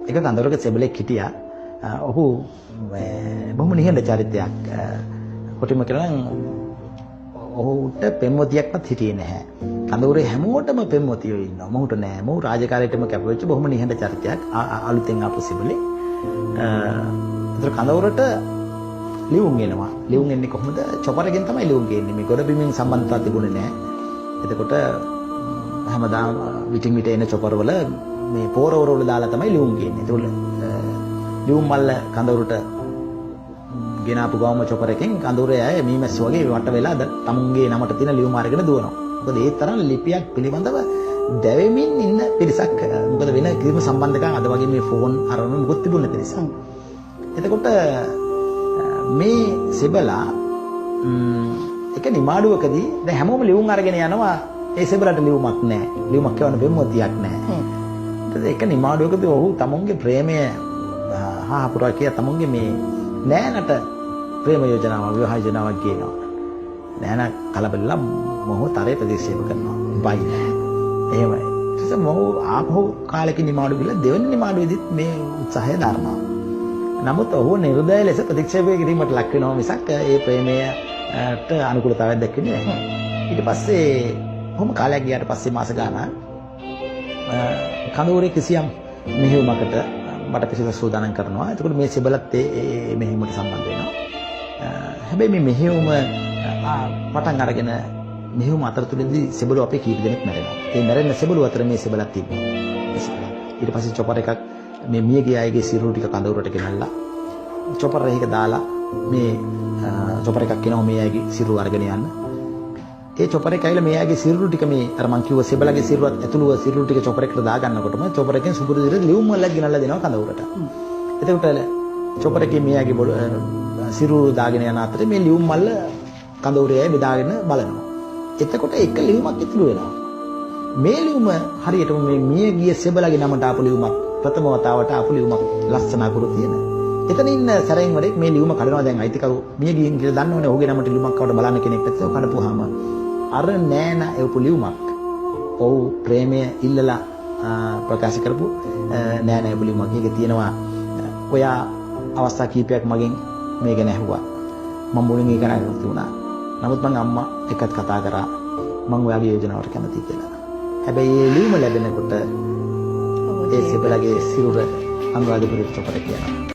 එක කඳවුරක සෙබළෙක් හිටියා. ඔහු බොහොම නිහඬ චරිතයක්. කොටිම කියනවා නම් ඔහුට පෙම්වතියක්වත් හිටියේ නැහැ. කඳවුරේ හැමෝටම පෙම්වතියෝ ඉන්නවා. මොහුට නෑ. මොහු රාජකාරියටම කැපවෙච්ච බොහොම නිහඬ චරිතයක්. අලුතෙන් ආපු සෙබළෙක්. ඒතර කඳවුරට ලියුම් එනවා. ලියුම් එන්නේ කොහොමද? චොපරකින් තමයි ලියුම් ගේන්නේ. මේ ගොඩ බිමින් සම්බන්ධතාවක් තිබුණේ නැහැ. එතකොට හැමදාම විටින් විට එන චොපරවල මේ පෝරවල දාලා තමයි ලියුම් ගේන්නේ. ඒතකොට ලියුම් මල්ල කඳවුරට ගෙනාපු ගාම චොපරකින් කඳවුරේ අය මීමැස්ස වගේ වට වෙලා තමුන්ගේ නමට තියෙන ලියුම් අරගෙන දුවනවා. මොකද ඒ තරම් ලිපියක් පිළිබඳව දැවෙමින් ඉන්න පිරිසක්. මොකද වෙන කිසිම සම්බන්ධකම් අද වගේ මේ ෆෝන් අරගෙන මොකොත් තිබුණේ නැති නිසා. එතකොට මේ සෙබලා එක නිමාඩුවකදී දැන් හැමෝම ලියුම් අරගෙන යනවා. ඒ සෙබලට ලියුමක් නැහැ. ලියුමක් කියවන්න බෙම්මතියක් නැහැ. ඒක නිමාඩුවකදී ඔහු තමුන්ගේ ප්‍රේමය හාහපුරා කිය තමුන්ගේ මේ නෑනට ප්‍රේම යෝජනාවක් විවාහ යෝජනාවක් කියනවා. නෑන කලබලලා මොහු තරේ ප්‍රතික්ෂේප කරනවා. බයි නෑ. එහෙමයි. ඊට පස්සේ මොහු ආපහු කාලෙකින් නිමාඩු ගිහලා දෙවෙනි නිමාඩුවේදීත් මේ උත්සාහය දරනවා. නමුත් ඔහු නිර්දය ලෙස ප්‍රතික්ෂේප කිරීමට ලක් වෙනවා මිසක් ඒ ප්‍රේමයට අනුකූලතාවයක් දක්වන්නේ නැහැ. ඊට පස්සේ කොහොම කාලයක් ගියාට පස්සේ මාස ගානක් කඳවුරේ කිසියම් මෙහෙයුමකට මට පිළිසක් සූදානම් කරනවා. එතකොට මේ සෙබලත් ඒ මෙහෙයුමට සම්බන්ධ වෙනවා. හැබැයි මේ මෙහෙයුම පටන් අරගෙන මෙහෙයුම අතරතුරදී සෙබළු අපේ කීප දෙනෙක් මැරෙනවා. ඒ මැරෙන සෙබළු අතර මේ සෙබලත් ඉන්නවා. ඊට පස්සේ චොපර් එකක් මේ මියගිය අයගේ සිරුරු ටික කඳවුරට ගෙනල්ලා චොපර් එකක දාලා මේ චොපර් එකක් කෙනා මේ අයගේ සිරුරු අරගෙන යන්න. ඒ චොපර් එක ඇවිල්ලා මේ අයගේ සිරුරු ටික මේ අර මං කිව්ව සෙබලගේ සිරුරත් ඇතුළුව සිරුරු ටික චොපර් එකට දාගන්නකොටම චොපර් එකෙන් සුපුරු විදිහට ලියුම් වලක් ගෙනල්ලා දෙනවා කඳවුරට. එතකොට චොපර් එකේ මේ අයගේ සිරුරු දාගෙන යන අතරේ මේ ලියුම් මල්ල කඳවුරේ අය බෙදාගෙන බලනවා. එතකොට එක ලියුමක් ඉතුරු වෙනවා. මේ ලියුම හරියටම මේ මිය ගිය සෙබලගේ නමට ආපු ලියුමක් ප්‍රථම වතාවට ආපු ලියුමක් ලස්සන අකුරු තියෙන. එතන ඉන්න සැරෙන් වරේ මේ ලියුම කඩනවා. දැන් අයිතිකරු මිය ගියින් කියලා දන්නවනේ. ඔහුගේ නමට ලියුමක් කවට බලන්න කෙනෙක් නැත්නම් කඩපුවාම අර නෑන එවපු ලියුමක්. ඔව් ප්‍රේමය ඉල්ලලා ප්‍රකාශ කරපු නෑන එවපු ලියුමක්. ඒක තියෙනවා. ඔයා අවස්ථා කීපයක් මගෙන් මේ ගැන ඇහුවා. මම මුලින් ඒක නෑනොත් උනා. නමුත් මං අම්මා එක්කත් කතා කරා. මං ඔයාගේ යෝජනාවට කැමතියි කියලා. හැබැයි මේ ලියුම ලැබෙනකොට ඒ සෙබලගේ සිරුර අනුරාධපුරයට චොපරේ කියනවා.